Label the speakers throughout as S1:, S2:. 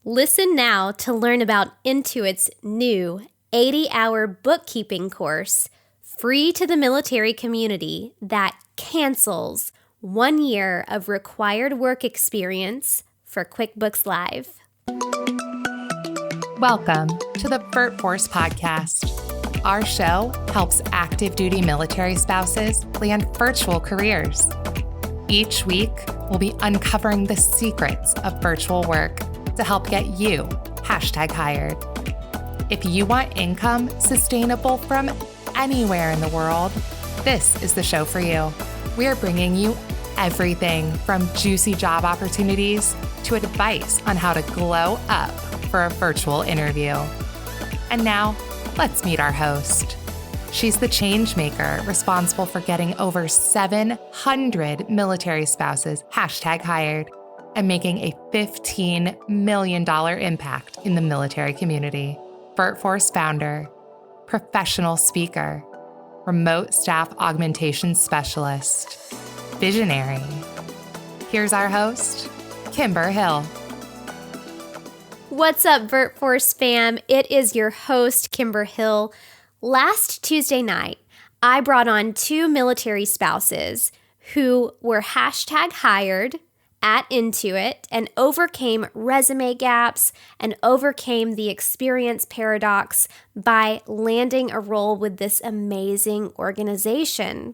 S1: Listen now to learn about Intuit's new 80-hour bookkeeping course, free to the military community, that cancels 1 year of required work experience for QuickBooks Live.
S2: Welcome to the VirtForce podcast. Our show helps active duty military spouses land virtual careers. Each week, we'll be uncovering the secrets of virtual work to help get you #hired. If you want income sustainable from anywhere in the world, this is the show for you. We're bringing you everything from juicy job opportunities to advice on how to glow up for a virtual interview. And now, let's meet our host. She's the change maker responsible for getting over 700 military spouses #hired and making a $15 million impact in the military community. VirtForce founder, professional speaker, remote staff augmentation specialist, visionary. Here's our host, Kimber Hill.
S1: What's up, VirtForce fam? It is your host, Kimber Hill. Last Tuesday night, I brought on 2 military spouses who were #hired at Intuit and overcame resume gaps and overcame the experience paradox by landing a role with this amazing organization.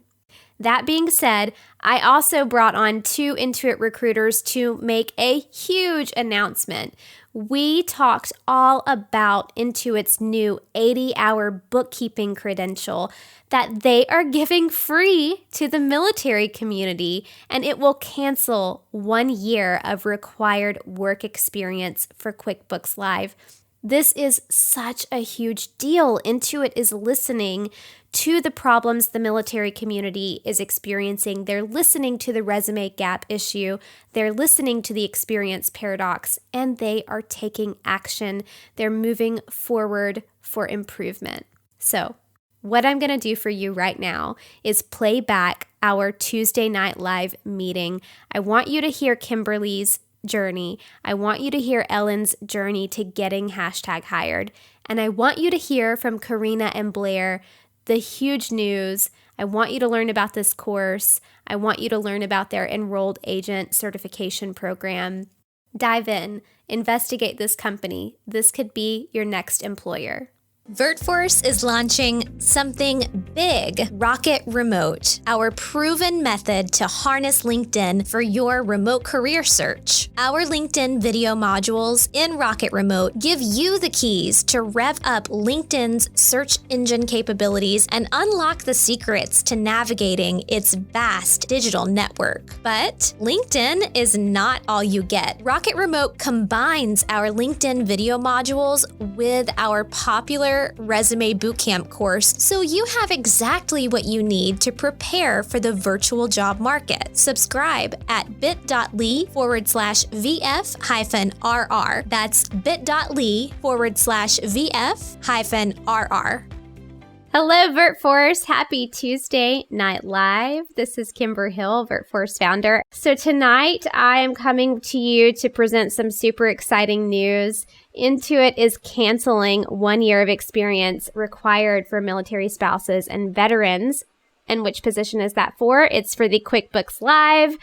S1: That being said, I also brought on 2 Intuit recruiters to make a huge announcement. We talked all about Intuit's new 80-hour bookkeeping credential that they are giving free to the military community, and it will cancel 1 year of required work experience for QuickBooks Live. This is such a huge deal. Intuit is listening to the problems the military community is experiencing. They're listening to the resume gap issue. They're listening to the experience paradox, and they are taking action. They're moving forward for improvement. So, what I'm going to do for you right now is play back our Tuesday night live meeting. I want you to hear Kimberly's journey. I want you to hear Ellen's journey to getting #hired. And I want you to hear from Karina and Blair the huge news. I want you to learn about this course. I want you to learn about their enrolled agent certification program. Dive in, investigate this company. This could be your next employer. VirtForce is launching something big, Rocket Remote, our proven method to harness LinkedIn for your remote career search. Our LinkedIn video modules in Rocket Remote give you the keys to rev up LinkedIn's search engine capabilities and unlock the secrets to navigating its vast digital network. But LinkedIn is not all you get. Rocket Remote combines our LinkedIn video modules with our popular resume bootcamp course, so you have exactly what you need to prepare for the virtual job market. Subscribe at bit.ly/VF-RR. That's bit.ly/VF-RR. Hello, VirtForce. Happy Tuesday Night Live. This is Kimber Hill, VirtForce founder. So tonight, I am coming to you to present some super exciting news. Intuit is canceling 1 year of experience required for military spouses and veterans. And which position is that for? It's for the QuickBooks Live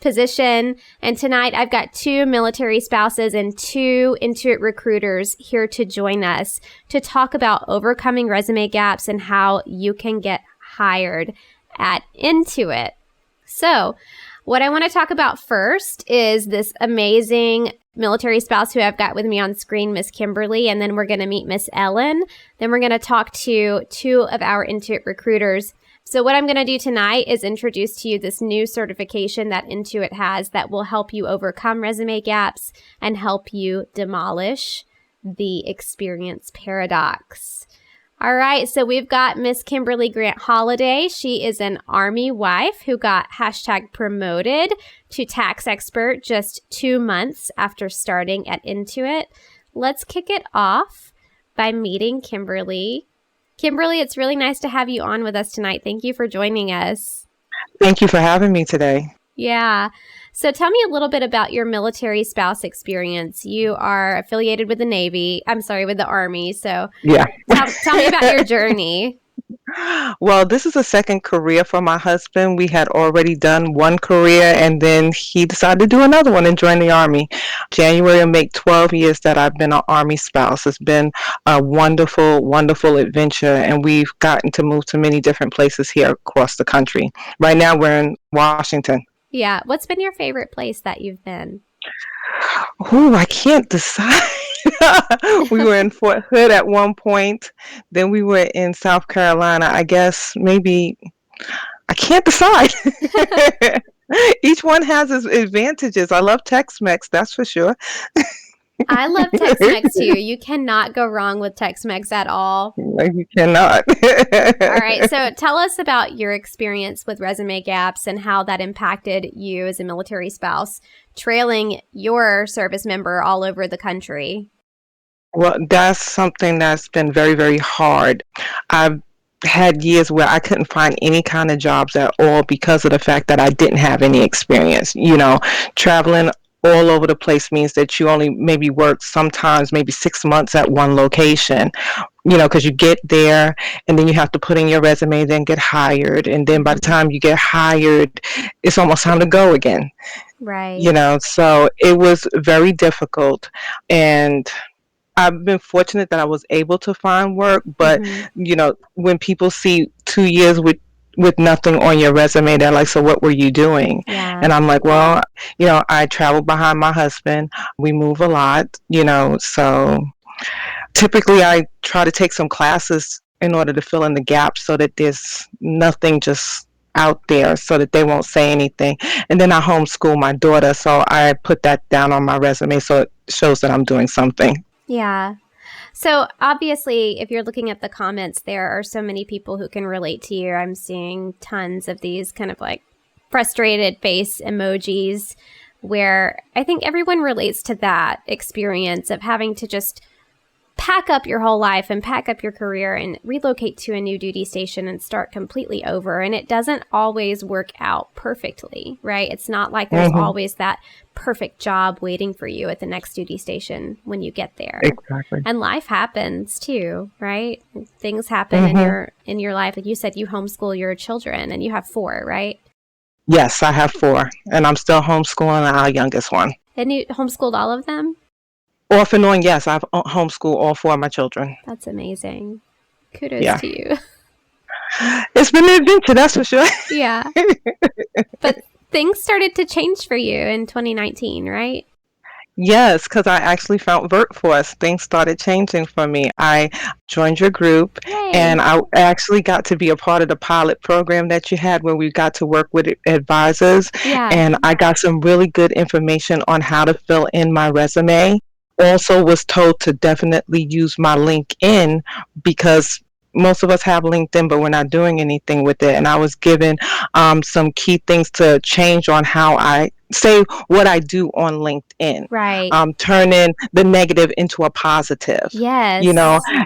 S1: position. And tonight I've got 2 military spouses and 2 Intuit recruiters here to join us to talk about overcoming resume gaps and how you can get hired at Intuit. So what I want to talk about first is this amazing military spouse who I've got with me on screen, Miss Kimberly, and then we're going to meet Miss Ellen. Then we're going to talk to 2 of our Intuit recruiters. So what I'm going to do tonight is introduce to you this new certification that Intuit has that will help you overcome resume gaps and help you demolish the experience paradox. All right, so we've got Miss Kimberly Grant-Holliday. She is an Army wife who got #promoted to tax expert just 2 months after starting at Intuit. Let's kick it off by meeting Kimberly. Kimberly, it's really nice to have you on with us tonight. Thank you for joining us.
S3: Thank you for having me today.
S1: Yeah. So tell me a little bit about your military spouse experience. You are affiliated with the with the Army. So
S3: Yeah.
S1: tell me about your journey.
S3: Well, this is a second career for my husband. We had already done one career, and then he decided to do another one and join the Army. January will make 12 years that I've been an Army spouse. It's been a wonderful, wonderful adventure, and we've gotten to move to many different places here across the country. Right now, we're in Washington.
S1: Yeah. What's been your favorite place that you've been?
S3: Oh, I can't decide. We were in Fort Hood at one point. Then we were in South Carolina. I guess maybe I can't decide. Each one has its advantages. I love Tex-Mex, that's for sure.
S1: I love Tex-Mex too. You cannot go wrong with Tex-Mex at all.
S3: No, you cannot.
S1: All right. So tell us about your experience with resume gaps and how that impacted you as a military spouse, trailing your service member all over the country.
S3: Well, that's something that's been very, very hard. I've had years where I couldn't find any kind of jobs at all because of the fact that I didn't have any experience. Traveling all over the place means that you only maybe work sometimes maybe 6 months at one location, because you get there and then you have to put in your resume, then get hired. And then by the time you get hired, it's almost time to go again.
S1: Right.
S3: So it was very difficult. And I've been fortunate that I was able to find work, but when people see 2 years with nothing on your resume, they're like, so what were you doing?
S1: Yeah.
S3: And I'm like, well, I travel behind my husband. We move a lot, so typically I try to take some classes in order to fill in the gaps so that there's nothing just out there so that they won't say anything. And then I homeschool my daughter, so I put that down on my resume so it shows that I'm doing something.
S1: Yeah. So obviously, if you're looking at the comments, there are so many people who can relate to you. I'm seeing tons of these kind of like frustrated face emojis where I think everyone relates to that experience of having to just pack up your whole life and pack up your career and relocate to a new duty station and start completely over. And it doesn't always work out perfectly, right? It's not like there's always that perfect job waiting for you at the next duty station when you get there.
S3: Exactly.
S1: And life happens too, right? Things happen in your life. Like you said, you homeschool your children and you have 4, right?
S3: Yes, I have 4, and I'm still homeschooling our youngest one.
S1: And you homeschooled all of them?
S3: Off and on, yes. I've homeschooled all 4 of my children.
S1: That's amazing. Kudos to you.
S3: It's been an adventure, that's for sure.
S1: Yeah. But things started to change for you in 2019, right?
S3: Yes, because I actually found VirtForce. Things started changing for me. I joined your group, and I actually got to be a part of the pilot program that you had where we got to work with advisors.
S1: Yeah.
S3: And I got some really good information on how to fill in my resume. Also was told to definitely use my LinkedIn because most of us have LinkedIn, but we're not doing anything with it. And I was given some key things to change on how I say what I do on LinkedIn.
S1: Right.
S3: Turning the negative into a positive.
S1: Yes.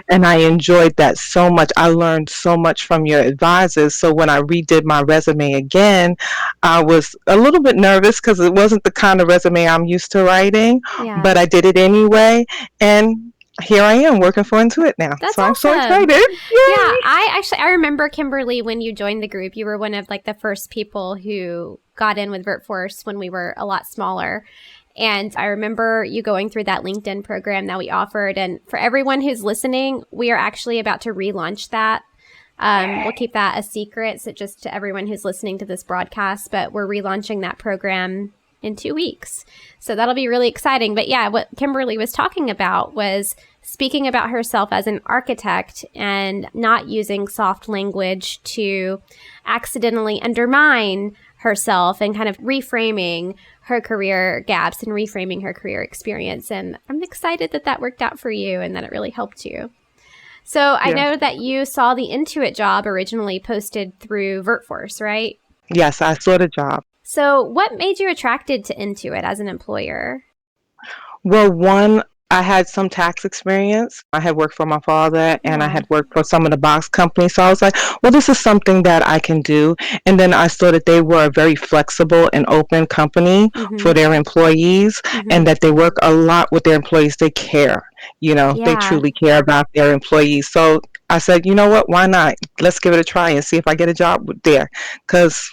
S3: And I enjoyed that so much. I learned so much from your advisors. So when I redid my resume again, I was a little bit nervous because it wasn't the kind of resume I'm used to writing, but I did it anyway. And here I am working for Intuit now.
S1: That's
S3: so
S1: awesome.
S3: I'm so excited.
S1: Yay. Yeah, I remember, Kimberly, when you joined the group, you were one of like the first people who got in with VirtForce when we were a lot smaller. And I remember you going through that LinkedIn program that we offered. And for everyone who's listening, we are actually about to relaunch that. We'll keep that a secret, so just to everyone who's listening to this broadcast, but we're relaunching that program in 2 weeks. So that'll be really exciting. But yeah, what Kimberly was talking about was speaking about herself as an architect and not using soft language to accidentally undermine herself and kind of reframing her career gaps and reframing her career experience. And I'm excited that that worked out for you and that it really helped you. So I know that you saw the Intuit job originally posted through VirtForce, right?
S3: Yes, I saw the job.
S1: So what made you attracted to Intuit as an employer?
S3: Well, one, I had some tax experience. I had worked for my father and I
S1: Yeah.
S3: had worked for some of the box companies. So I was like, well, this is something that I can do. And then I saw that they were a very flexible and open company
S1: Mm-hmm.
S3: for their employees
S1: Mm-hmm.
S3: and that they work a lot with their employees. They care, they
S1: Yeah,
S3: truly care about their employees. So I said, you know what? Why not? Let's give it a try and see if I get a job there. Because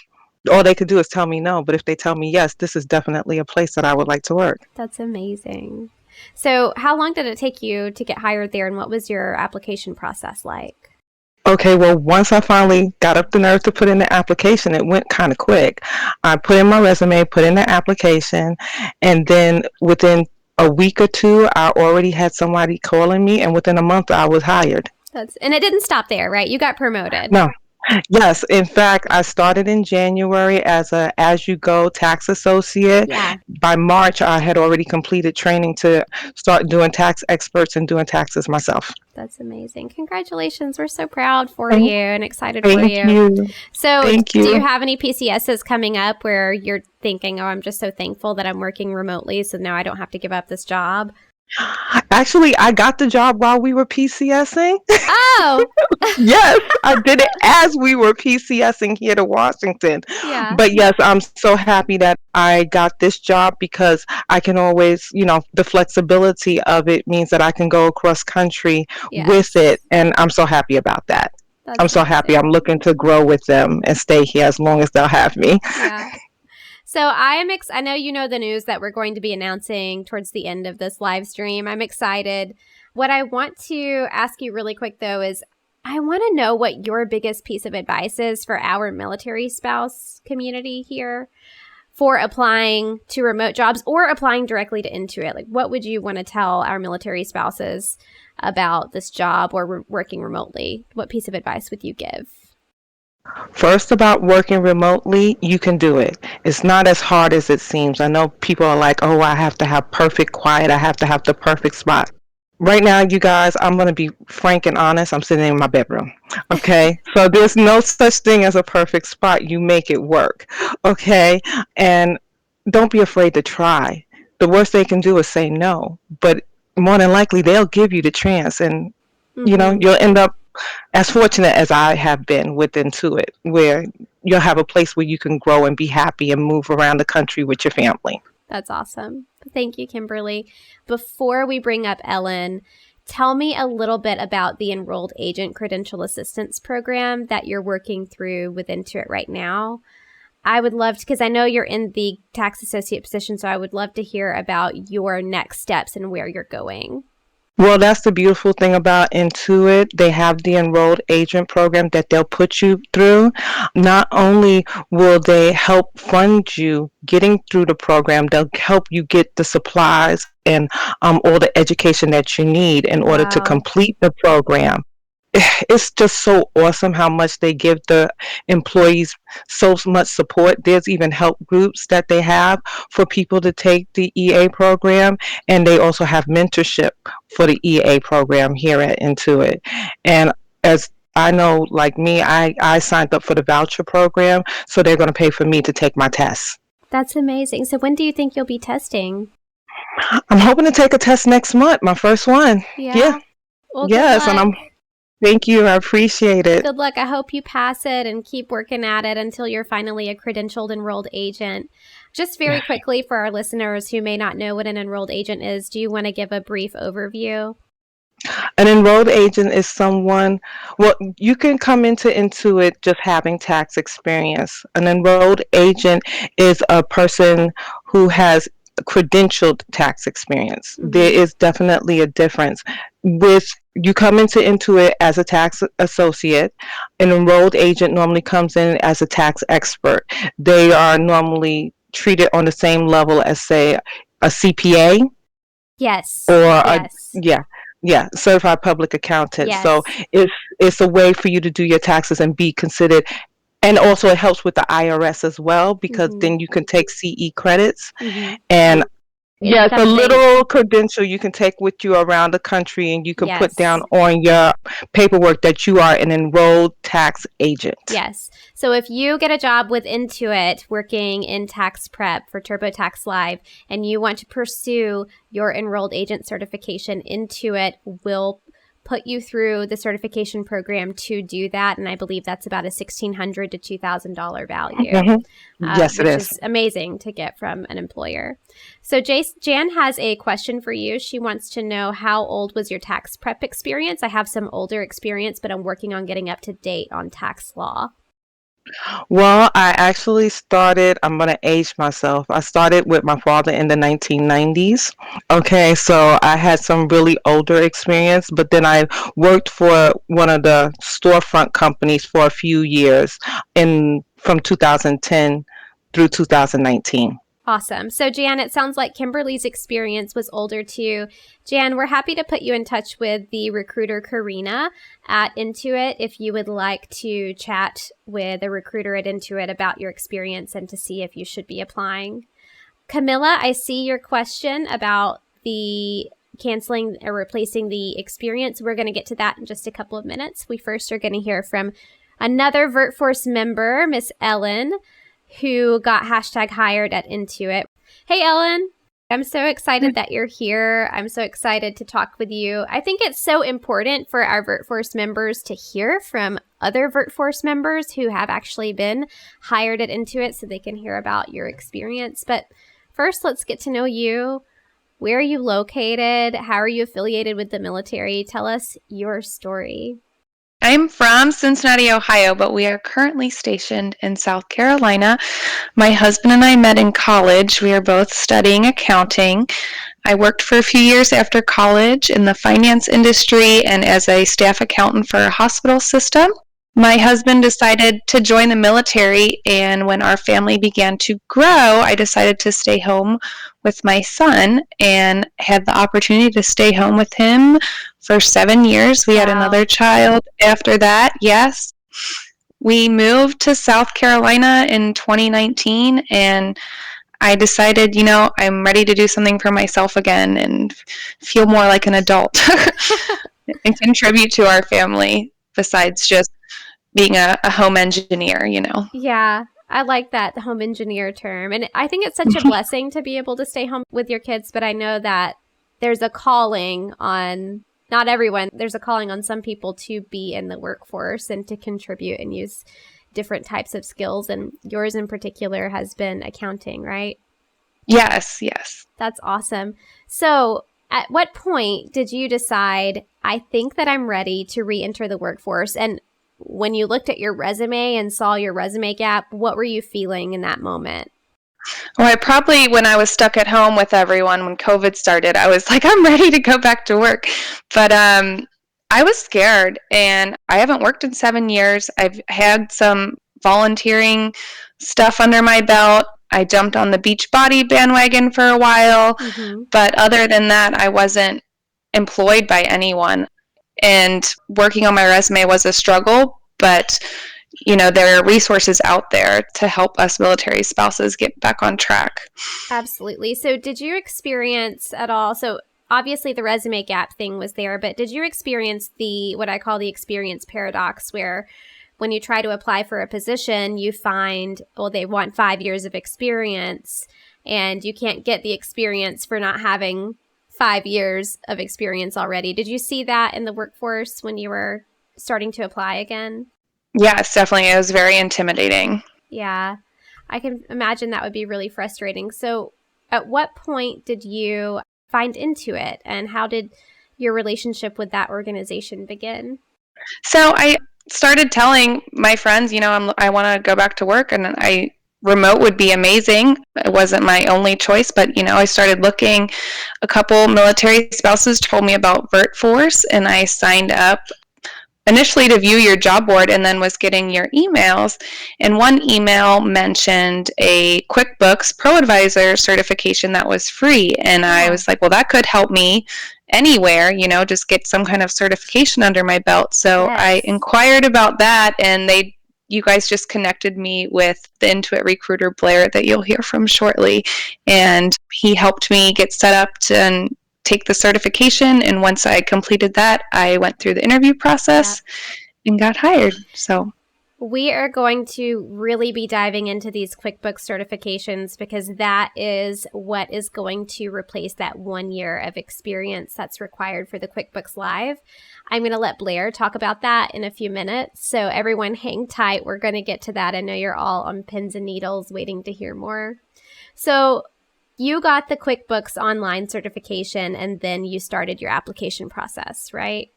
S3: all they could do is tell me no. But if they tell me yes, this is definitely a place that I would like to work.
S1: that's amazing. So how long did it take you to get hired there, and what was your application process like?
S3: Okay, well, once I finally got up the nerve to put in the application, it went kind of quick. I put in my resume, put in the application, and then within a week or two, I already had somebody calling me, and within a month, I was hired.
S1: And it didn't stop there, right? You got promoted.
S3: No. Yes, in fact, I started in January as a as-you-go tax associate.
S1: Yeah,
S3: By March, I had already completed training to start doing tax experts and doing taxes myself.
S1: that's amazing. Congratulations. We're so proud for
S3: Thank,
S1: you and excited for
S3: thank
S1: you.
S3: you.
S1: So
S3: Thank
S1: do you
S3: you.
S1: have any PCSs coming up where you're thinking, oh, I'm just so thankful that I'm working remotely, so now I don't have to give up this job?
S3: Actually, I got the job while we were PCSing.
S1: Oh,
S3: Yes, I did it as we were PCSing here to Washington.
S1: yeah.
S3: But yes, I'm so happy that I got this job because I can always, the flexibility of it means that I can go across country
S1: Yes.
S3: with it. And I'm so happy about that.
S1: That's
S3: I'm so happy.
S1: amazing.
S3: I'm looking to grow with them and stay here as long as they'll have me.
S1: Yeah. So I know you know the news that we're going to be announcing towards the end of this live stream. I'm excited. What I want to ask you really quick, though, is I want to know what your biggest piece of advice is for our military spouse community here for applying to remote jobs or applying directly to Intuit. Like, what would you want to tell our military spouses about this job or working remotely? What piece of advice would you give?
S3: First, about working remotely, you can do it. It's not as hard as it seems. I know people are like, oh, I have to have perfect quiet. I have to have the perfect spot. Right now, you guys, I'm going to be frank and honest. I'm sitting in my bedroom. Okay. So there's no such thing as a perfect spot. You make it work. Okay. And don't be afraid to try. The worst they can do is say no. But more than likely, they'll give you the chance. And,
S1: Mhm.
S3: you'll end up as fortunate as I have been with Intuit, where you'll have a place where you can grow and be happy and move around the country with your family.
S1: That's awesome. Thank you, Kimberly. Before we bring up Ellen, tell me a little bit about the Enrolled Agent Credential Assistance Program that you're working through with Intuit right now. I would love to, because I know you're in the tax associate position, so I would love to hear about your next steps and where you're going.
S3: Well, that's the beautiful thing about Intuit. They have the enrolled agent program that they'll put you through. Not only will they help fund you getting through the program, they'll help you get the supplies and all the education that you need in order to
S1: Wow.
S3: complete the program. It's just so awesome how much they give the employees so much support. There's even help groups that they have for people to take the EA program, and they also have mentorship for the EA program here at Intuit. And as I know, like me, I signed up for the voucher program, so they're going to pay for me to take my tests.
S1: That's amazing. So when do you think you'll be testing?
S3: I'm hoping to take a test next month, my first one. Yeah.
S1: Well,
S3: Yes,
S1: good
S3: and
S1: luck.
S3: thank you. I appreciate it.
S1: Good luck. I hope you pass it and keep working at it until you're finally a credentialed enrolled agent. Just very quickly for our listeners who may not know what an enrolled agent is, do you want to give a brief overview?
S3: An enrolled agent is someone, well, you can come into Intuit just having tax experience. An enrolled agent is a person who has credentialed tax experience.
S1: Mhm.
S3: There is definitely a difference. You come into Intuit as a tax associate. An enrolled agent normally comes in as a tax expert. They are normally treated on the same level as, say, a CPA
S1: Yes.
S3: or
S1: Yes.
S3: certified public accountant.
S1: Yes.
S3: So it's a way for you to do your taxes and be considered. And also it helps with the IRS as well, because
S1: Mhm.
S3: then you can take CE credits.
S1: Mhm.
S3: And Yeah, it's a little credential you can take with you around the country, and you can put down on your paperwork that you are an enrolled tax agent.
S1: Yes. So if you get a job with Intuit working in tax prep for TurboTax Live and you want to pursue your enrolled agent certification, Intuit will put you through the certification program to do that. And I believe that's about a $1,600 to $2,000 value.
S3: Yes, it is.
S1: Which is amazing to get from an employer. So Jan has a question for you. She wants to know, how old was your tax prep experience? I have some older experience, but I'm working on getting up to date on tax law.
S3: Well, I actually started, I'm going to age myself. I started with my father in the 1990s. Okay, so I had some really older experience, but then I worked for one of the storefront companies for a few years from 2010 through 2019.
S1: Awesome. So Jan, it sounds like Kimberly's experience was older too. Jan, we're happy to put you in touch with the recruiter Karina at Intuit if you would like to chat with a recruiter at Intuit about your experience and to see if you should be applying. Camilla, I see your question about the canceling or replacing the experience. We're going to get to that in just a couple of minutes. We first are going to hear from another VirtForce member, Miss Ellen, who got #hired at Intuit. Hey, Ellen. I'm so excited that you're here. I'm so excited to talk with you. I think it's so important for our VirtForce members to hear from other VirtForce members who have actually been hired at Intuit so they can hear about your experience. But first, let's get to know you. Where are you located? How are you affiliated with the military? Tell us your story.
S4: I'm from Cincinnati, Ohio, but we are currently stationed in South Carolina. My husband and I met in college. We are both studying accounting. I worked for a few years after college in the finance industry and as a staff accountant for a hospital system. My husband decided to join the military, and when our family began to grow, I decided to stay home with my son and had the opportunity to stay home with him for 7 years. We had another child after that, yes. We moved to South Carolina in 2019, and I decided, I'm ready to do something for myself again and feel more like an adult and contribute to our family besides just being a home engineer,
S1: Yeah, I like that, the home engineer term. And I think it's such a blessing to be able to stay home with your kids, but I know that there's a calling on, not everyone, there's a calling on some people to be in the workforce and to contribute and use different types of skills. And yours in particular has been accounting, right?
S4: Yes.
S1: That's awesome. So at what point did you decide, I think that I'm ready to re-enter the workforce? And when you looked at your resume and saw your resume gap, what were you feeling in that moment?
S4: Well, when I was stuck at home with everyone when COVID started, I was like, I'm ready to go back to work. But I was scared, and I haven't worked in 7 years. I've had some volunteering stuff under my belt. I jumped on the Beachbody bandwagon for a while. But other than that, I wasn't employed by anyone. And working on my resume was a struggle, but there are resources out there to help us military spouses get back on track.
S1: Absolutely. So did you experience at all, so obviously the resume gap thing was there, but did you experience what I call the experience paradox, where when you try to apply for a position, you find, they want 5 years of experience and you can't get the experience for not having 5 years of experience already. Did you see that in the workforce when you were starting to apply again?
S4: Yes, definitely. It was very intimidating.
S1: Yeah, I can imagine that would be really frustrating. So at what point did you find Intuit, and how did your relationship with that organization begin?
S4: So I started telling my friends, I want to go back to work, and remote would be amazing. It wasn't my only choice, but I started looking. A couple military spouses told me about VirtForce, and I signed up initially to view your job board and then was getting your emails. And one email mentioned a QuickBooks Pro Advisor certification that was free. And I was like, well, that could help me anywhere, just get some kind of certification under my belt. So I inquired about that, and they you guys just connected me with the Intuit recruiter, Blair, that you'll hear from shortly. And he helped me get set up to take the certification. And once I completed that, I went through the interview process and got hired. So
S1: we are going to really be diving into these QuickBooks certifications because that is what is going to replace that 1 year of experience that's required for the QuickBooks Live. I'm going to let Blair talk about that in a few minutes. So everyone hang tight. We're going to get to that. I know you're all on pins and needles waiting to hear more. So you got the QuickBooks Online certification and then you started your application process, right?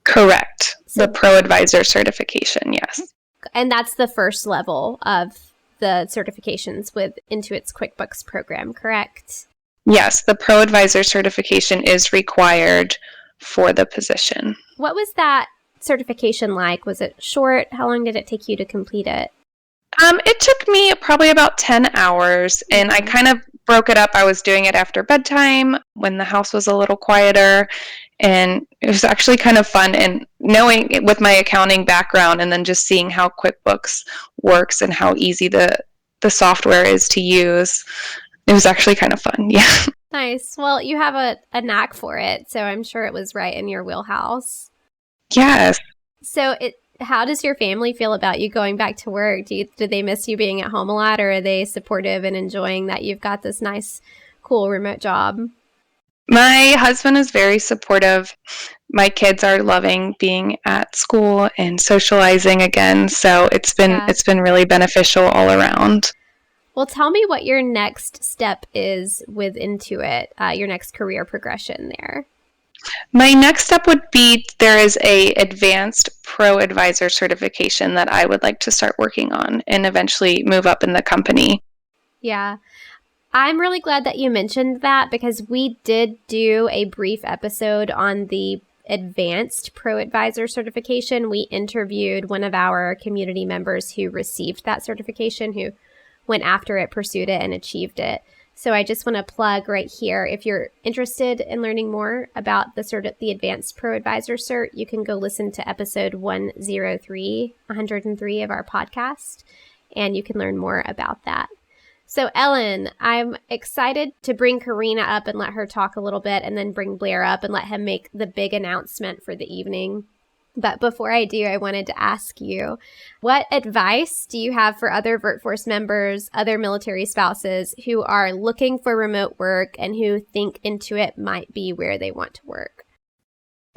S4: Correct. The Pro Advisor certification, yes.
S1: And that's the first level of the certifications with Intuit's QuickBooks program, correct?
S4: Yes, the Pro Advisor certification is required for the position.
S1: What was that certification like? Was it short? How long did it take you to complete it?
S4: It took me probably about 10 hours, and I kind of broke it up. I was doing it after bedtime when the house was a little quieter, and it was actually kind of fun. And knowing it with my accounting background and then just seeing how QuickBooks works and how easy the software is to use, it was actually kind of fun. Yeah.
S1: Nice. Well, you have a knack for it, so I'm sure it was right in your wheelhouse.
S4: Yes.
S1: So how does your family feel about you going back to work? Do they miss you being at home a lot, or are they supportive and enjoying that you've got this nice, cool remote job?
S4: My husband is very supportive. My kids are loving being at school and socializing again, so it's been really beneficial all around.
S1: Well, tell me what your next step is with Intuit, your next career progression there.
S4: My next step would be there is a advanced Pro Advisor certification that I would like to start working on and eventually move up in the company.
S1: Yeah. I'm really glad that you mentioned that because we did do a brief episode on the advanced Pro Advisor certification. We interviewed one of our community members who received that certification, who went after it, pursued it, and achieved it. So I just want to plug right here, if you're interested in learning more about the Advanced Pro Advisor Cert, you can go listen to episode 103 of our podcast, and you can learn more about that. So Ellen, I'm excited to bring Karina up and let her talk a little bit, and then bring Blair up and let him make the big announcement for the evening. But before I do, I wanted to ask you, what advice do you have for other VirtForce members, other military spouses who are looking for remote work and who think Intuit might be where they want to work?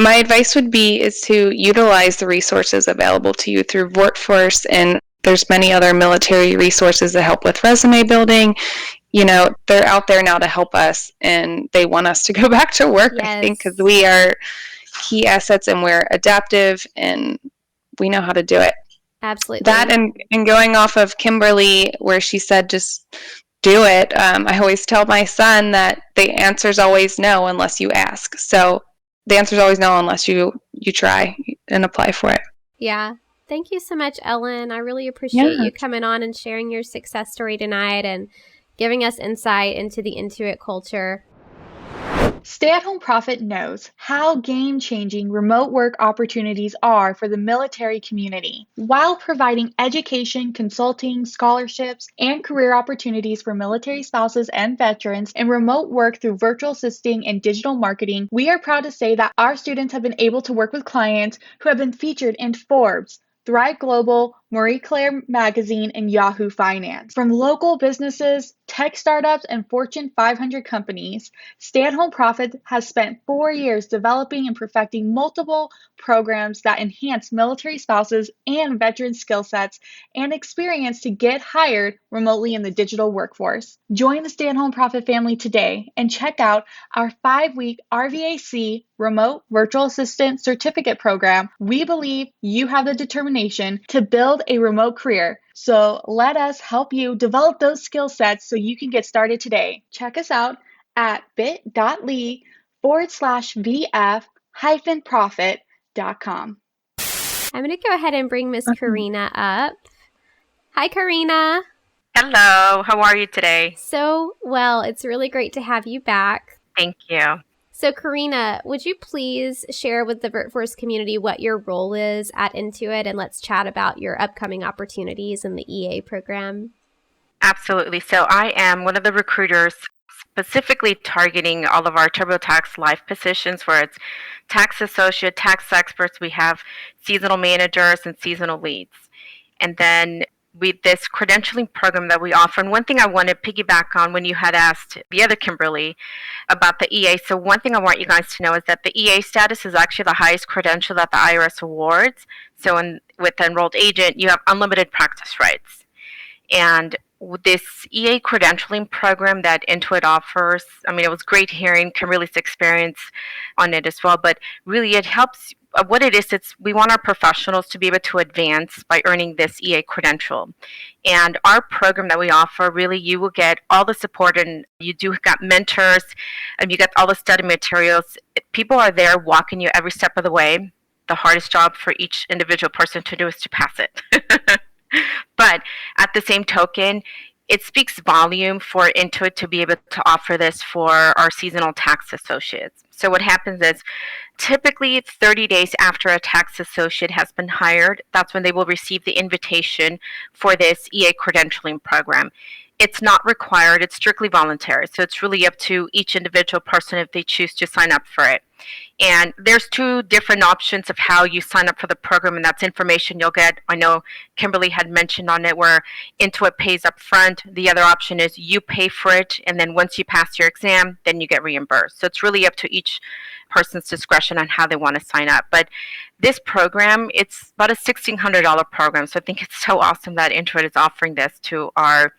S4: My advice would be is to utilize the resources available to you through VirtForce, and there's many other military resources that help with resume building. You know, they're out there now to help us, and they want us to go back to work, yes. I think, because we are key assets and we're adaptive and we know how to do it.
S1: Absolutely.
S4: That and going off of Kimberly, where she said just do it. I always tell my son that the answer's always no unless you ask. So the answer's always no unless you try and apply for it.
S1: Yeah. Thank you so much, Ellen. I really appreciate you coming on and sharing your success story tonight and giving us insight into the Intuit culture.
S5: Stay at Home Profit knows how game-changing remote work opportunities are for the military community, while providing education, consulting, scholarships, and career opportunities for military spouses and veterans in remote work through virtual assisting and digital marketing. We are proud to say that our students have been able to work with clients who have been featured in Forbes, Thrive Global, Marie Claire Magazine, and Yahoo Finance. From local businesses, tech startups, and Fortune 500 companies, Stay at Home Profit has spent 4 years developing and perfecting multiple programs that enhance military spouses and veteran skill sets and experience to get hired remotely in the digital workforce. Join the Stay at Home Profit family today and check out our 5-week RVAC Remote Virtual Assistant Certificate Program. We believe you have the determination to build a remote career. So let us help you develop those skill sets so you can get started today. Check us out at bit.ly/VF-profit.com.
S1: I'm going to go ahead and bring Miss Karina up. Hi, Karina.
S6: Hello. How are you today?
S1: So well. It's really great to have you back.
S6: Thank you.
S1: So, Karina, would you please share with the VirtForce community what your role is at Intuit, and let's chat about your upcoming opportunities in the EA program?
S6: Absolutely. So I am one of the recruiters specifically targeting all of our TurboTax Live positions where it's tax associate, tax experts. We have seasonal managers and seasonal leads. And then with this credentialing program that we offer, and one thing I want to piggyback on when you had asked the other Kimberly about the EA. So one thing I want you guys to know is that the EA status is actually the highest credential that the IRS awards. So with the enrolled agent, you have unlimited practice rights. And with this EA credentialing program that Intuit offers, I mean, it was great hearing Kimberly's experience on it as well, but really it helps. What it is, we want our professionals to be able to advance by earning this EA credential. And our program that we offer, really, you will get all the support, and you do got mentors, and you get all the study materials. People are there walking you every step of the way. The hardest job for each individual person to do is to pass it. But at the same token, it speaks volume for Intuit to be able to offer this for our seasonal tax associates. So what happens is typically 30 days after a tax associate has been hired, that's when they will receive the invitation for this EA credentialing program. It's not required, it's strictly voluntary. So it's really up to each individual person if they choose to sign up for it. And there's two different options of how you sign up for the program, and that's information you'll get. I know Kimberly had mentioned on it where Intuit pays up front. The other option is you pay for it, and then once you pass your exam, then you get reimbursed. So it's really up to each person's discretion on how they want to sign up. But this program, it's about a $1,600 program. So I think it's so awesome that Intuit is offering this to our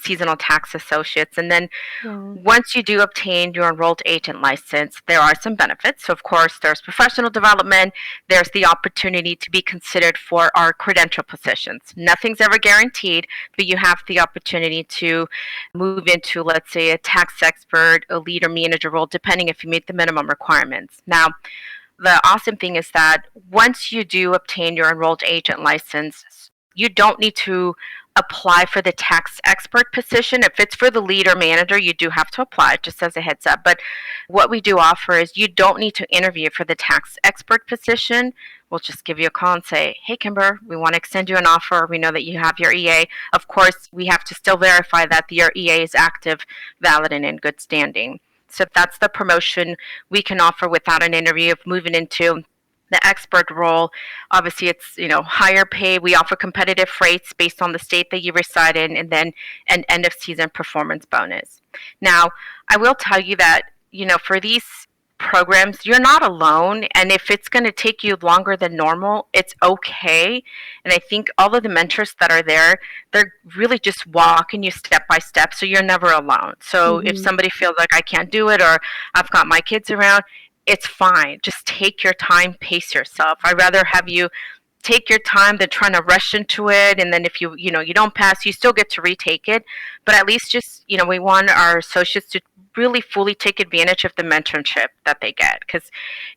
S6: seasonal tax associates. And then once you do obtain your enrolled agent license, there are some benefits. So of course, there's professional development. There's the opportunity to be considered for our credential positions. Nothing's ever guaranteed, but you have the opportunity to move into, let's say, a tax expert, a lead or manager role, depending if you meet the minimum requirements. Now, the awesome thing is that once you do obtain your enrolled agent license, you don't need to apply for the tax expert position. If it's for the lead or manager, you do have to apply, just as a heads up. But what we do offer is you don't need to interview for the tax expert position. We'll just give you a call and say, hey, Kimber, we want to extend you an offer. We know that you have your EA. Of course, we have to still verify that your EA is active, valid, and in good standing. So that's the promotion we can offer without an interview of moving into the expert role. Obviously, it's higher pay. We offer competitive rates based on the state that you reside in, and then an end of season performance bonus. Now, I will tell you that for these programs, you're not alone, and if it's going to take you longer than normal, it's okay. And I think all of the mentors that are there, they're really just walking you step by step, so you're never alone. So if somebody feels like I can't do it, or I've got my kids around, it's fine. Just take your time, pace yourself. I'd rather have you take your time than trying to rush into it. And then if you don't pass, you still get to retake it. But at least just, we want our associates to really fully take advantage of the mentorship that they get. Because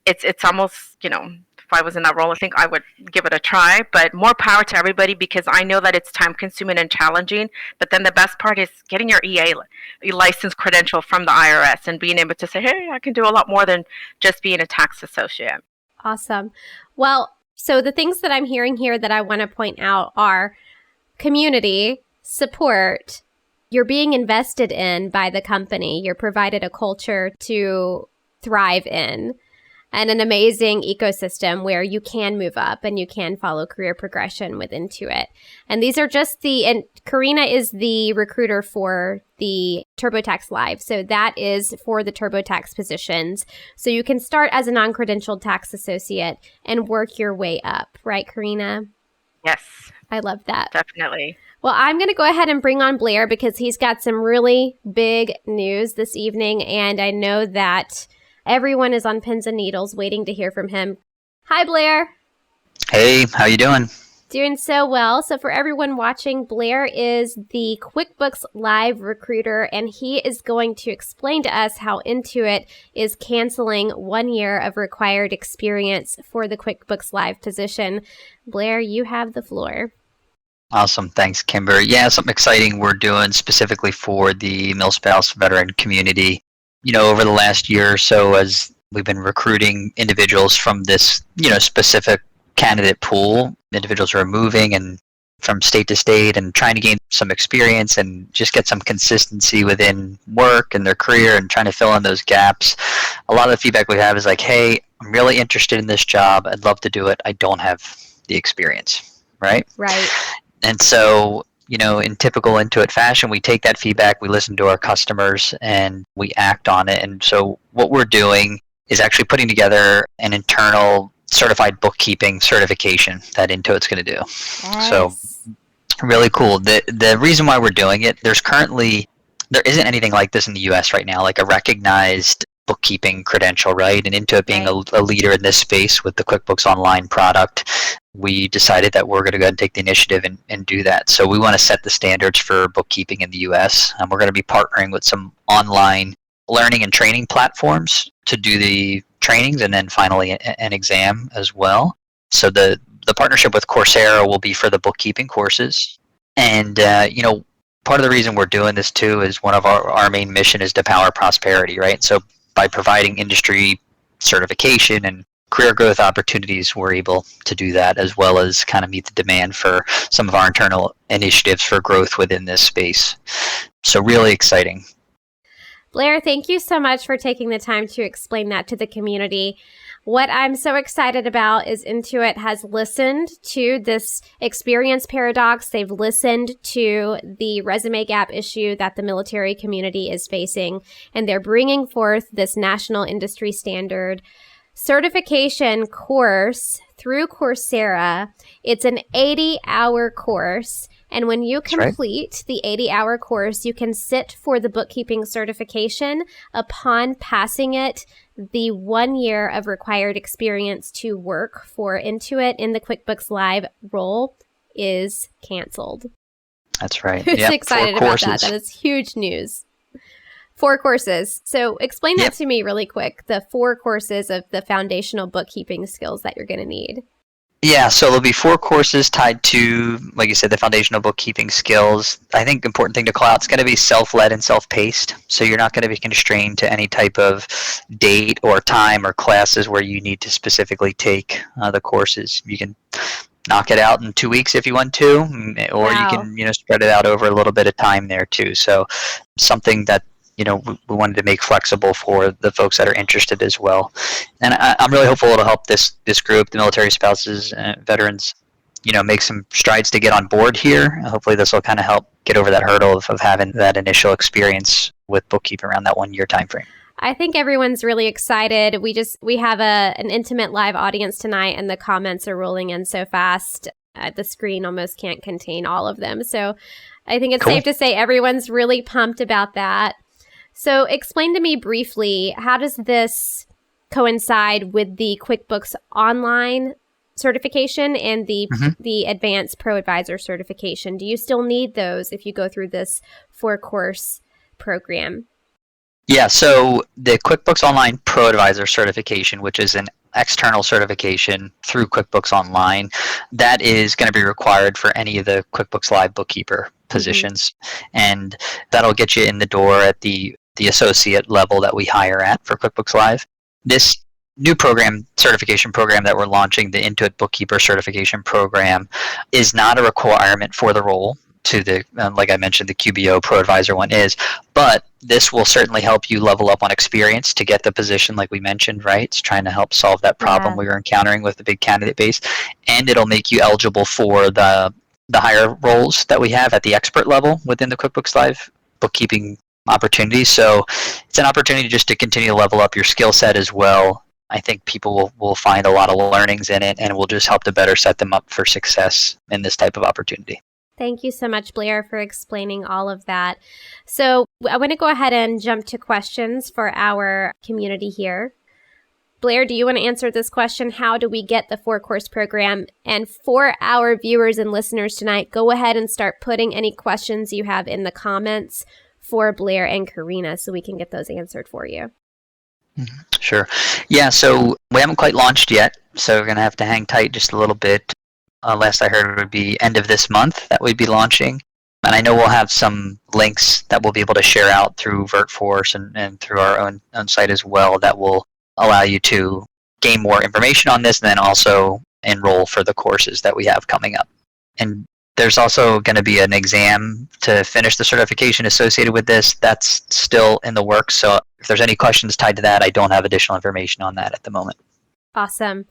S6: it's almost, if I was in that role, I think I would give it a try. But more power to everybody, because I know that it's time consuming and challenging. But then the best part is getting your EA license credential from the IRS and being able to say, hey, I can do a lot more than just being a tax associate.
S1: Awesome. Well, so the things that I'm hearing here that I want to point out are community, support, you're being invested in by the company, you're provided a culture to thrive in, and an amazing ecosystem where you can move up and you can follow career progression with Intuit. And these are just and Karina is the recruiter for the TurboTax Live. So that is for the TurboTax positions. So you can start as a non-credentialed tax associate and work your way up. Right, Karina?
S6: Yes.
S1: I love that.
S6: Definitely.
S1: Well, I'm going to go ahead and bring on Blair because he's got some really big news this evening. And I know that everyone is on pins and needles waiting to hear from him. Hi, Blair.
S7: Hey, how you doing?
S1: Doing so well. So for everyone watching, Blair is the QuickBooks Live recruiter, and he is going to explain to us how Intuit is canceling 1 year of required experience for the QuickBooks Live position. Blair, you have the floor.
S7: Awesome. Thanks, Kimber. Yeah, something exciting we're doing specifically for the milspouse veteran community. over the last year or so, as we've been recruiting individuals from this, specific candidate pool, individuals who are moving and from state to state and trying to gain some experience and just get some consistency within work and their career and trying to fill in those gaps. A lot of the feedback we have is like, hey, I'm really interested in this job. I'd love to do it. I don't have the experience, right?
S1: Right.
S7: And so, in typical Intuit fashion, we take that feedback, we listen to our customers, and we act on it. And so what we're doing is actually putting together an internal certified bookkeeping certification that Intuit's going to do.
S1: Yes.
S7: So really cool. The reason why we're doing it, there isn't anything like this in the US right now, like a recognized bookkeeping credential, right? And Intuit being a leader in this space with the QuickBooks Online product, we decided that we're going to go ahead and take the initiative and do that. So we want to set the standards for bookkeeping in the US. And we're going to be partnering with some online learning and training platforms to do the trainings, and then finally an exam as well. So the partnership with Coursera will be for the bookkeeping courses. And, part of the reason we're doing this too is one of our main mission is to power prosperity, right? So by providing industry certification and career growth opportunities, we're able to do that, as well as kind of meet the demand for some of our internal initiatives for growth within this space. So really exciting.
S1: Blair, thank you so much for taking the time to explain that to the community. What I'm so excited about is Intuit has listened to this experience paradox. They've listened to the resume gap issue that the military community is facing, and they're bringing forth this national industry standard certification course through Coursera. It's an 80-hour course. And when you complete the 80-hour course, you can sit for the bookkeeping certification. Upon passing it, the 1 year of required experience to work for Intuit in the QuickBooks Live role is canceled.
S7: That's right.
S1: Who's excited about that? That is huge news. 4 courses. So explain that to me really quick, the 4 courses of the foundational bookkeeping skills that you're going to need.
S7: Yeah, so there'll be 4 courses tied to, like you said, the foundational bookkeeping skills. I think the important thing to call out, it's going to be self-led and self-paced. So you're not going to be constrained to any type of date or time or classes where you need to specifically take the courses. You can knock it out in 2 weeks if you want to, or you can, spread it out over a little bit of time there too. So something that we wanted to make flexible for the folks that are interested as well. And I'm really hopeful it'll help this group, the military spouses, veterans, make some strides to get on board here. Hopefully this will kind of help get over that hurdle of having that initial experience with bookkeeping around that 1 year time frame.
S1: I think everyone's really excited. We have an intimate live audience tonight, and the comments are rolling in so fast. The screen almost can't contain all of them. So I think it's safe to say everyone's really pumped about that. So explain to me briefly, how does this coincide with the QuickBooks Online certification and the Advanced Pro Advisor certification? Do you still need those if you go through this 4-course program?
S7: Yeah, so the QuickBooks Online Pro Advisor certification, which is an external certification through QuickBooks Online, that is going to be required for any of the QuickBooks Live bookkeeper positions. And that'll get you in the door at the associate level that we hire at for QuickBooks Live. This new certification program that we're launching, the Intuit Bookkeeper Certification Program, is not a requirement for the role to the, like I mentioned, the QBO Pro Advisor one is, but this will certainly help you level up on experience to get the position like we mentioned, right? It's trying to help solve that problem we were encountering with the big candidate base, and it'll make you eligible for the higher roles that we have at the expert level within the QuickBooks Live bookkeeping opportunities. So it's an opportunity just to continue to level up your skill set as well. I think people will find a lot of learnings in it, and it will just help to better set them up for success in this type of opportunity.
S1: Thank you so much, Blair, for explaining all of that. So I want to go ahead and jump to questions for our community here. Blair, do you want to answer this question? How do we get the 4-course program? And for our viewers and listeners tonight, go ahead and start putting any questions you have in the comments for Blair and Karina so we can get those answered for you.
S7: Sure. Yeah, so we haven't quite launched yet, so we're going to have to hang tight just a little bit. Last I heard, it would be end of this month that we'd be launching. And I know we'll have some links that we'll be able to share out through VirtForce and through our own site as well that will allow you to gain more information on this and then also enroll for the courses that we have coming up. And there's also going to be an exam to finish the certification associated with this. That's still in the works. So if there's any questions tied to that, I don't have additional information on that at the moment.
S1: Awesome.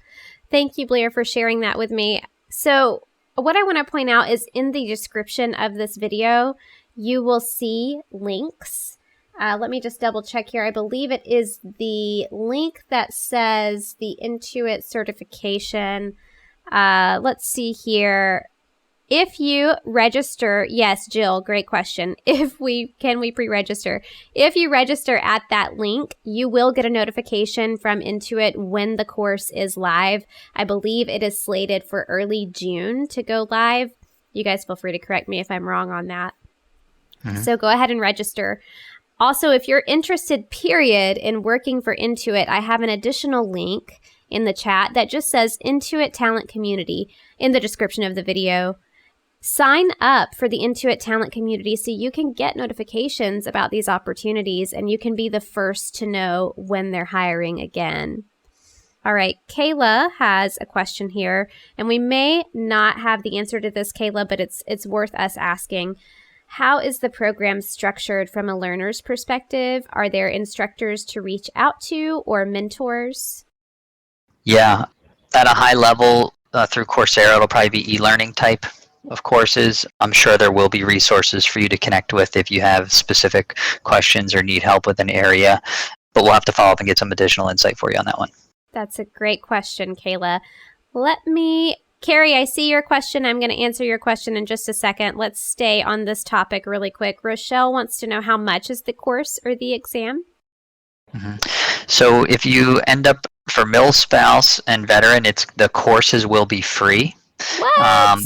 S1: Thank you, Blair, for sharing that with me. So what I want to point out is in the description of this video, you will see links. Let me just double check here. I believe it is the link that says the Intuit certification. Let's see here. If you register, yes, Jill, great question. Can we pre-register? If you register at that link, you will get a notification from Intuit when the course is live. I believe it is slated for early June to go live. You guys feel free to correct me if I'm wrong on that. So go ahead and register. Also, if you're interested, period, in working for Intuit, I have an additional link in the chat that just says Intuit Talent Community in the description of the video. Sign up for the Intuit Talent Community so you can get notifications about these opportunities and you can be the first to know when they're hiring again. All right, Kayla has a question here, and we may not have the answer to this, Kayla, but it's worth us asking. How is the program structured from a learner's perspective? Are there instructors to reach out to or mentors?
S7: Yeah, at a high level through Coursera, it'll probably be e-learning type of courses. I'm sure there will be resources for you to connect with if you have specific questions or need help with an area, but we'll have to follow up and get some additional insight for you on that one.
S1: That's a great question, Kayla. Carrie, I see your question. I'm going to answer your question in just a second. Let's stay on this topic really quick. Rochelle wants to know how much is the course or the exam?
S7: So if you end up for milspouse and veteran, the courses will be free.
S1: What?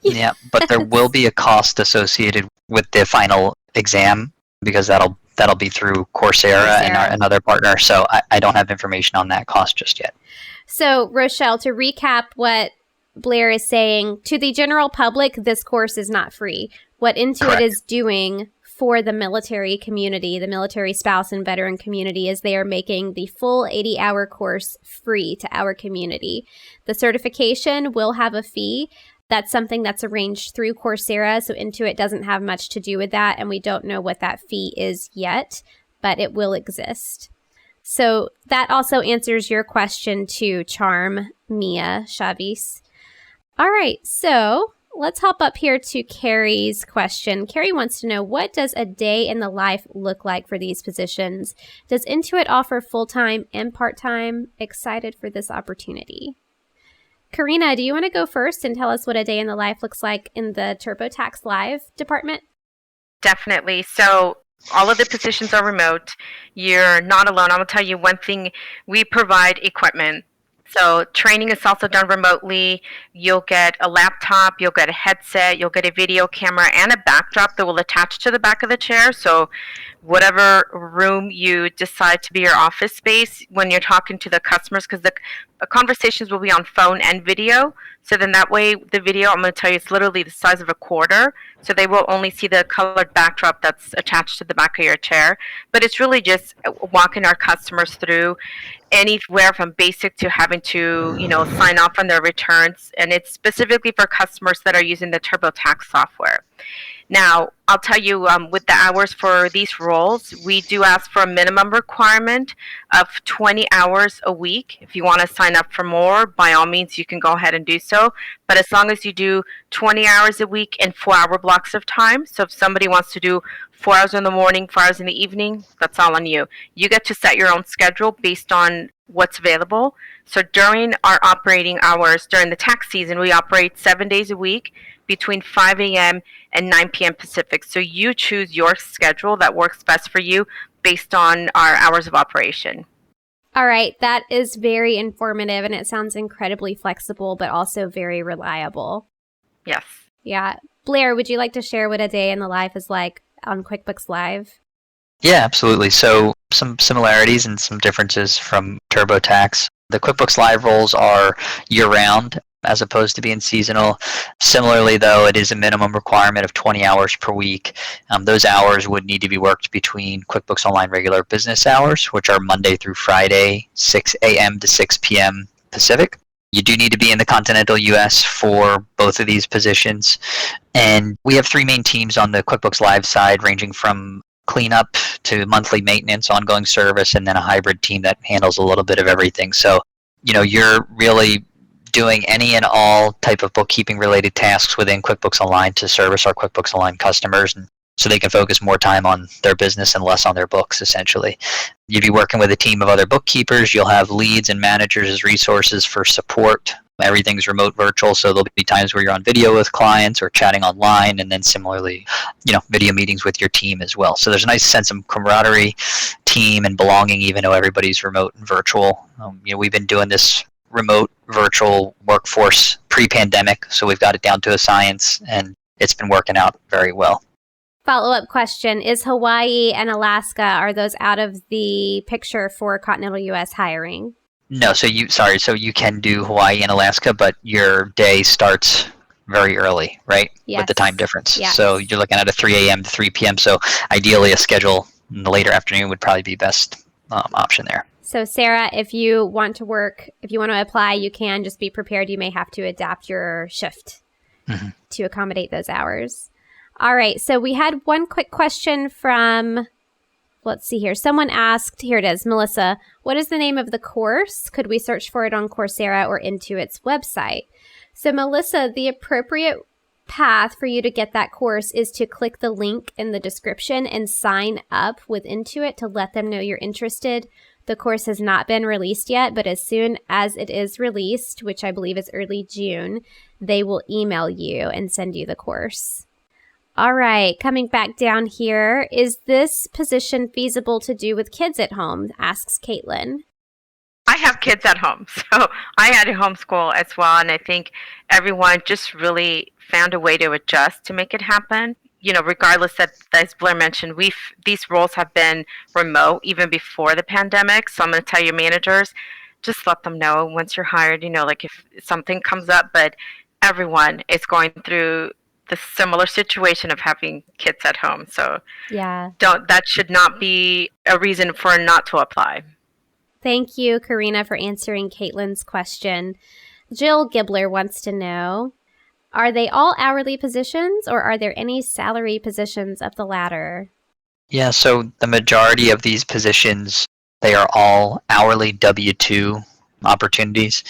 S7: Yeah, but there will be a cost associated with the final exam because that'll be through Coursera. And another partner. So I don't have information on that cost just yet.
S1: So Rochelle, to recap what Blair is saying, to the general public, this course is not free. What Intuit is doing for the military community, the military spouse and veteran community, is they are making the full 80-hour course free to our community. The certification will have a fee. That's something that's arranged through Coursera, so Intuit doesn't have much to do with that, and we don't know what that fee is yet, but it will exist. So that also answers your question to Charm Mia Chavis. All right, so let's hop up here to Carrie's question. Carrie wants to know, what does a day in the life look like for these positions? Does Intuit offer full-time and part-time? Excited for this opportunity. Karina, do you want to go first and tell us what a day in the life looks like in the TurboTax Live department?
S6: Definitely. So all of the positions are remote. You're not alone. I'm going to tell you one thing. We provide equipment. So training is also done remotely. You'll get a laptop, you'll get a headset, you'll get a video camera, and a backdrop that will attach to the back of the chair. So whatever room you decide to be your office space, when you're talking to the customers, because the conversations will be on phone and video. So then that way, the video, I'm going to tell you, it's literally the size of a quarter. So they will only see the colored backdrop that's attached to the back of your chair. But it's really just walking our customers through anywhere from basic to having to, sign off on their returns. And it's specifically for customers that are using the TurboTax software. Now, I'll tell you, with the hours for these roles, we do ask for a minimum requirement of 20 hours a week. If you want to sign up for more, by all means, you can go ahead and do so. But as long as you do 20 hours a week in 4-hour blocks of time, so if somebody wants to do 4 hours in the morning, 4 hours in the evening, that's all on you. You get to set your own schedule based on what's available. So during our operating hours, during the tax season, we operate 7 days a week between 5 a.m. and 9 p.m. Pacific. So you choose your schedule that works best for you based on our hours of operation.
S1: All right, that is very informative, and it sounds incredibly flexible, but also very reliable.
S6: Yes.
S1: Yeah. Blair, would you like to share what a day in the life is like on QuickBooks Live?
S7: Yeah, absolutely. So some similarities and some differences from TurboTax. The QuickBooks Live roles are year-round. as opposed to being seasonal. Similarly, though, it is a minimum requirement of 20 hours per week. Those hours would need to be worked between QuickBooks Online regular business hours, which are Monday through Friday, 6 a.m. to 6 p.m. Pacific. You do need to be in the continental U.S. for both of these positions. And we have three main teams on the QuickBooks Live side, ranging from cleanup to monthly maintenance, ongoing service, and then a hybrid team that handles a little bit of everything. So, you're really doing any and all type of bookkeeping related tasks within QuickBooks Online to service our QuickBooks Online customers, and so they can focus more time on their business and less on their books, essentially. You'd be working with a team of other bookkeepers. You'll have leads and managers as resources for support. Everything's remote virtual, so there'll be times where you're on video with clients or chatting online, and then similarly, video meetings with your team as well. So there's a nice sense of camaraderie, team, and belonging, even though everybody's remote and virtual. We've been doing this remote virtual workforce pre-pandemic, so we've got it down to a science, and it's been working out very well.
S1: Follow-up question, is Hawaii and Alaska, are those out of the picture for continental U.S. hiring?
S7: No, so you can do Hawaii and Alaska, but your day starts very early, right?
S1: Yes.
S7: With the time difference.
S1: Yes.
S7: So you're looking at a 3 a.m. to 3 p.m. So ideally a schedule in the later afternoon would probably be best option there.
S1: So Sarah, if you want to apply, you can. Just be prepared. You may have to adapt your shift to accommodate those hours. All right. So we had one quick question from, let's see here. Someone asked, here it is, Melissa, what is the name of the course? Could we search for it on Coursera or Intuit's website? So Melissa, the appropriate path for you to get that course is to click the link in the description and sign up with Intuit to let them know you're interested. The course has not been released yet, but as soon as it is released, which I believe is early June, they will email you and send you the course. All right, coming back down here, is this position feasible to do with kids at home? Asks Caitlin.
S6: I have kids at home, so I had to homeschool as well, and I think everyone just really found a way to adjust to make it happen. Regardless that, as Blair mentioned, these roles have been remote even before the pandemic. So I'm going to tell your managers, just let them know once you're hired, if something comes up, but everyone is going through the similar situation of having kids at home. So
S1: yeah,
S6: that should not be a reason for not to apply.
S1: Thank you, Karina, for answering Caitlin's question. Jill Gibbler wants to know, are they all hourly positions or are there any salary positions up the ladder?
S7: Yeah, so the majority of these positions, they are all hourly W-2 opportunities.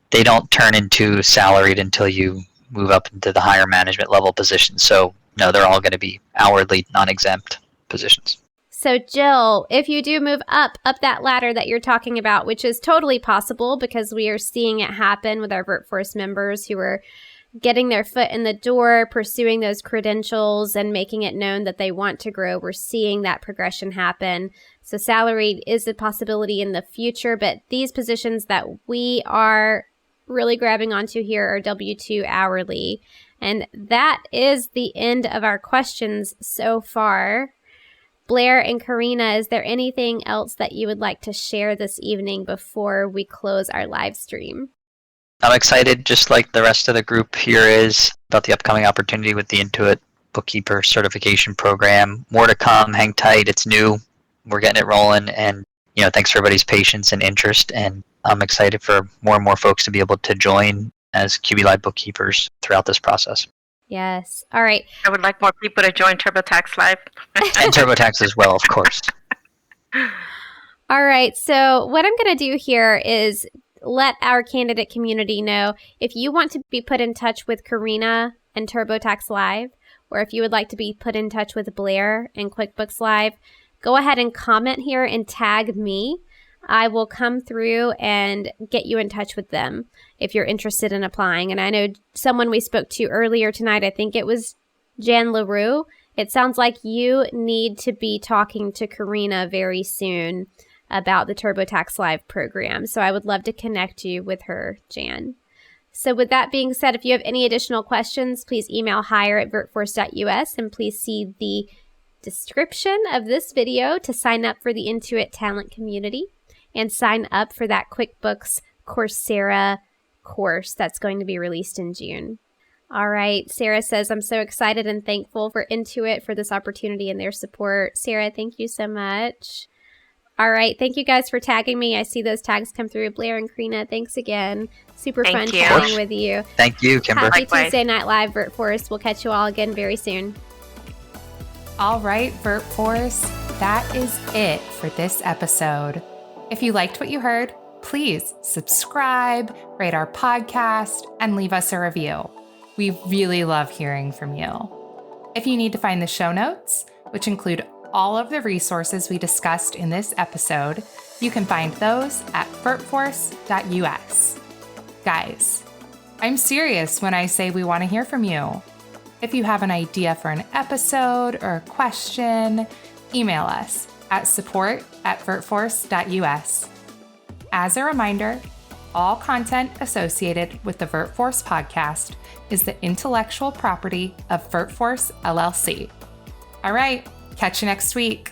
S7: They don't turn into salaried until you move up into the higher management level positions. So no, they're all going to be hourly, non-exempt positions.
S1: So Jill, if you do move up that ladder that you're talking about, which is totally possible because we are seeing it happen with our VirtForce members who are getting their foot in the door, pursuing those credentials and making it known that they want to grow. We're seeing that progression happen. So salaried is a possibility in the future, but these positions that we are really grabbing onto here are W-2 hourly. And that is the end of our questions so far. Blair and Karina, is there anything else that you would like to share this evening before we close our live stream?
S7: I'm excited, just like the rest of the group here is, about the upcoming opportunity with the Intuit Bookkeeper Certification Program. More to come. Hang tight. It's new. We're getting it rolling. And, thanks for everybody's patience and interest. And I'm excited for more and more folks to be able to join as QB Live bookkeepers throughout this process.
S1: Yes. All right.
S6: I would like more people to join TurboTax Live.
S7: And TurboTax as well, of course.
S1: All right. So what I'm going to do here is let our candidate community know if you want to be put in touch with Karina and TurboTax Live, or if you would like to be put in touch with Blair and QuickBooks Live, go ahead and comment here and tag me. I will come through and get you in touch with them if you're interested in applying. And I know someone we spoke to earlier tonight, I think it was Jan LaRue. It sounds like you need to be talking to Karina very soon about the TurboTax Live program. So I would love to connect you with her, Jan. So with that being said, if you have any additional questions, please email hire@virtforce.us and please see the description of this video to sign up for the Intuit Talent Community and sign up for that QuickBooks Coursera course that's going to be released in June. All right. Sarah says, I'm so excited and thankful for Intuit for this opportunity and their support. Sarah, thank you so much. All right. Thank you guys for tagging me. I see those tags come through. Blair and Karina, thanks again. Super fun chatting with you.
S7: Thank you, Kimber.
S1: Happy Tuesday Night Live, VirtForce. We'll catch you all again very soon.
S2: All right, VirtForce, that is it for this episode. If you liked what you heard, please subscribe, rate our podcast, and leave us a review. We really love hearing from you. If you need to find the show notes, which include all of the resources we discussed in this episode, you can find those at virtforce.us. Guys, I'm serious when I say we want to hear from you. If you have an idea for an episode or a question, email us at support@virtforce.us. As a reminder, all content associated with the VirtForce podcast is the intellectual property of VirtForce LLC. All right, catch you next week.